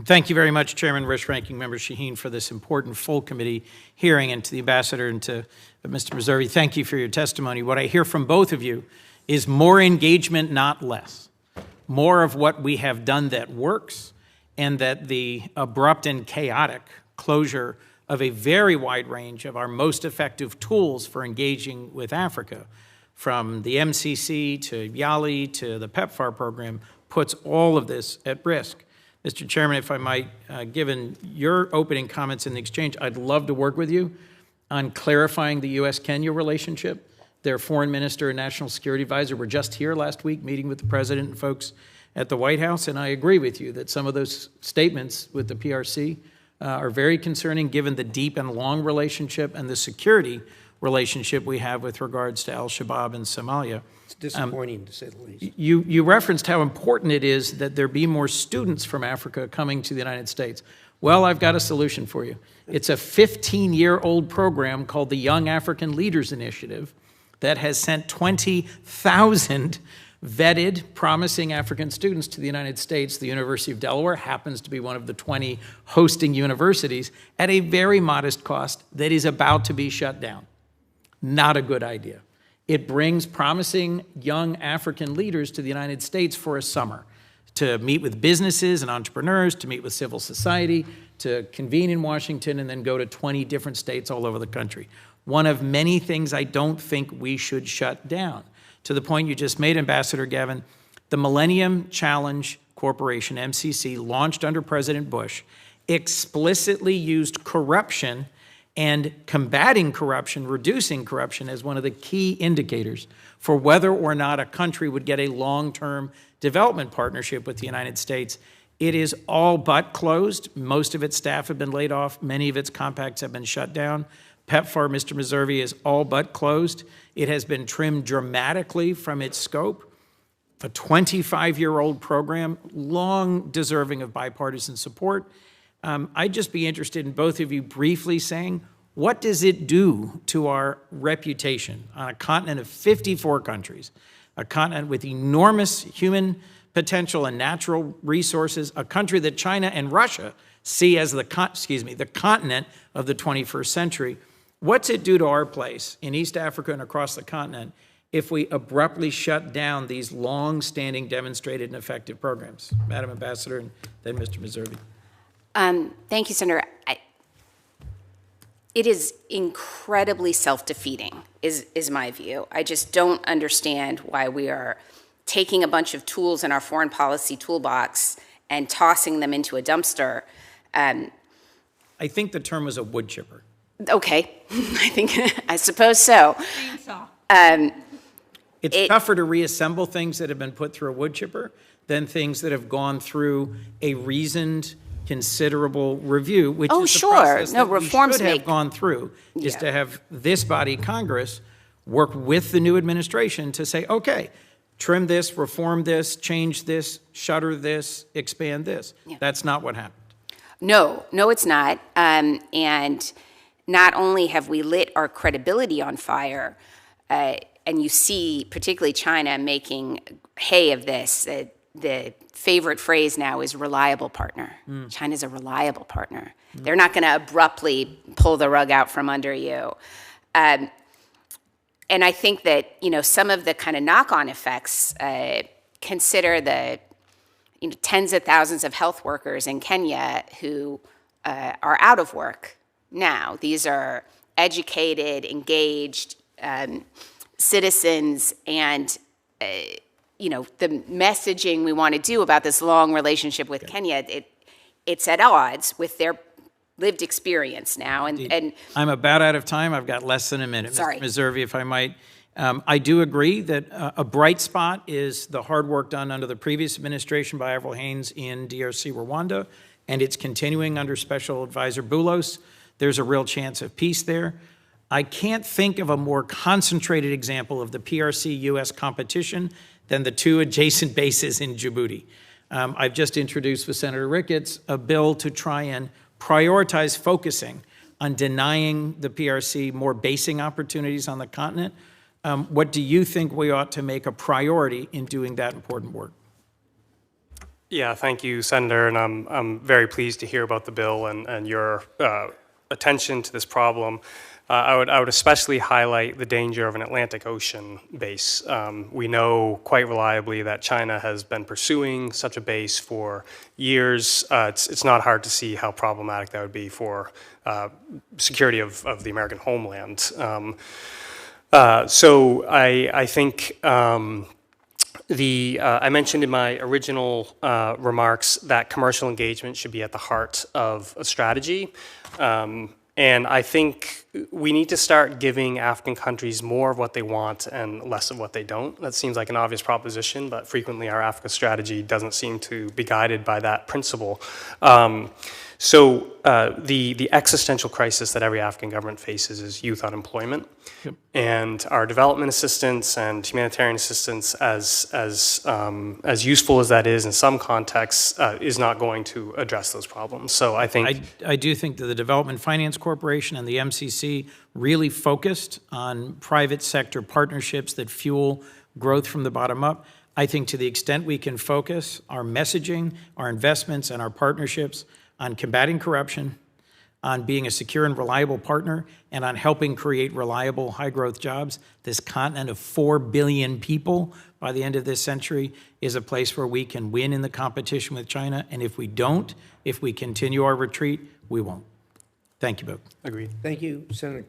Thank you very much, Chairman Risch, Ranking Member Shaheen, for this important full committee hearing, and to the Ambassador and to Mr. Meservey, thank you for your testimony. What I hear from both of you is more engagement, not less. More of what we have done that works, and that the abrupt and chaotic closure of a very wide range of our most effective tools for engaging with Africa, from the MCC to YALI to the PEPFAR program, puts all of this at risk. Mr. Chairman, if I might, given your opening comments in the exchange, I'd love to work with you on clarifying the U.S.-Kenya relationship. Their foreign minister and national security advisor were just here last week meeting with the president and folks at the White House, and I agree with you that some of those statements with the PRC are very concerning given the deep and long relationship and the security relationship we have with regards to al-Shabaab in Somalia. It's disappointing, to say the least. You referenced how important it is that there be more students from Africa coming to the United States. Well, I've got a solution for you. It's a 15-year-old program called the Young African Leaders Initiative that has sent 20,000 vetted, promising African students to the United States. The University of Delaware happens to be one of the 20 hosting universities at a very modest cost that is about to be shut down. Not a good idea. It brings promising young African leaders to the United States for a summer to meet with businesses and entrepreneurs, to meet with civil society, to convene in Washington, and then go to 20 different states all over the country. One of many things I don't think we should shut down. To the point you just made, Ambassador Gavin, the Millennium Challenge Corporation, MCC, launched under President Bush, explicitly used corruption and combating corruption, reducing corruption as one of the key indicators for whether or not a country would get a long-term development partnership with the United States. It is all but closed. Most of its staff have been laid off. Many of its compacts have been shut down. PEPFAR, Mr. Meservey, is all but closed. It has been trimmed dramatically from its scope. A 25-year-old program, long deserving of bipartisan support. I'd just be interested in both of you briefly saying, what does it do to our reputation on a continent of 54 countries, a continent with enormous human potential and natural resources, a country that China and Russia see as the continent of the 21st century? What's it do to our place in East Africa and across the continent if we abruptly shut down these long-standing, demonstrated, and effective programs? Madam Ambassador, and then Mr. Meservey. Thank you, Senator. It is incredibly self-defeating, is my view. I just don't understand why we are taking a bunch of tools in our foreign policy toolbox and tossing them into a dumpster. I think the term was a wood chipper. Okay, I suppose so. It's tougher to reassemble things that have been put through a wood chipper than things that have gone through a reasoned, considerable review, which is the process that we should have gone through, is to have this body, Congress, work with the new administration to say, okay, trim this, reform this, change this, shutter this, expand this. Yeah. That's not what happened. No, it's not. And not only have we lit our credibility on fire, and you see particularly China making hay of this, the favorite phrase now is reliable partner. China's a reliable partner. They're not going to abruptly pull the rug out from under you. And I think that, some of the kind of knock-on effects, consider the tens of thousands of health workers in Kenya who are out of work now. These are educated, engaged citizens, and the messaging we want to do about this long relationship with Kenya, it's at odds with their lived experience now. And I'm about out of time. I've got less than a minute. Sorry. Mr. Meservey, if I might. I do agree that a bright spot is the hard work done under the previous administration by Avril Haines in DRC, Rwanda, and it's continuing under Special Advisor Boulos. There's a real chance of peace there. I can't think of a more concentrated example of the PRC-U.S. competition than the two adjacent bases in Djibouti. I've just introduced with Senator Ricketts a bill to try and prioritize focusing on denying the PRC more basing opportunities on the continent. What do you think we ought to make a priority in doing that important work? Yeah, thank you, Senator, and I'm very pleased to hear about the bill and your attention to this problem. I would especially highlight the danger of an Atlantic Ocean base. We know quite reliably that China has been pursuing such a base for years. It's not hard to see how problematic that would be for security of the American homeland. So I think I mentioned in my original remarks that commercial engagement should be at the heart of a strategy. And I think we need to start giving African countries more of what they want and less of what they don't. That seems like an obvious proposition, but frequently our Africa strategy doesn't seem to be guided by that principle. So the existential crisis that every African government faces is youth unemployment. Yep. And our development assistance and humanitarian assistance, as useful as that is in some contexts, is not going to address those problems. So I think I do think that the Development Finance Corporation and the MCC really focused on private sector partnerships that fuel growth from the bottom up. I think to the extent we can focus our messaging, our investments, and our partnerships on combating corruption, on being a secure and reliable partner, and on helping create reliable, high-growth jobs, this continent of 4 billion people by the end of this century is a place where we can win in the competition with China. And if we don't, if we continue our retreat, we won't. Thank you both. agreed. Thank you, Senator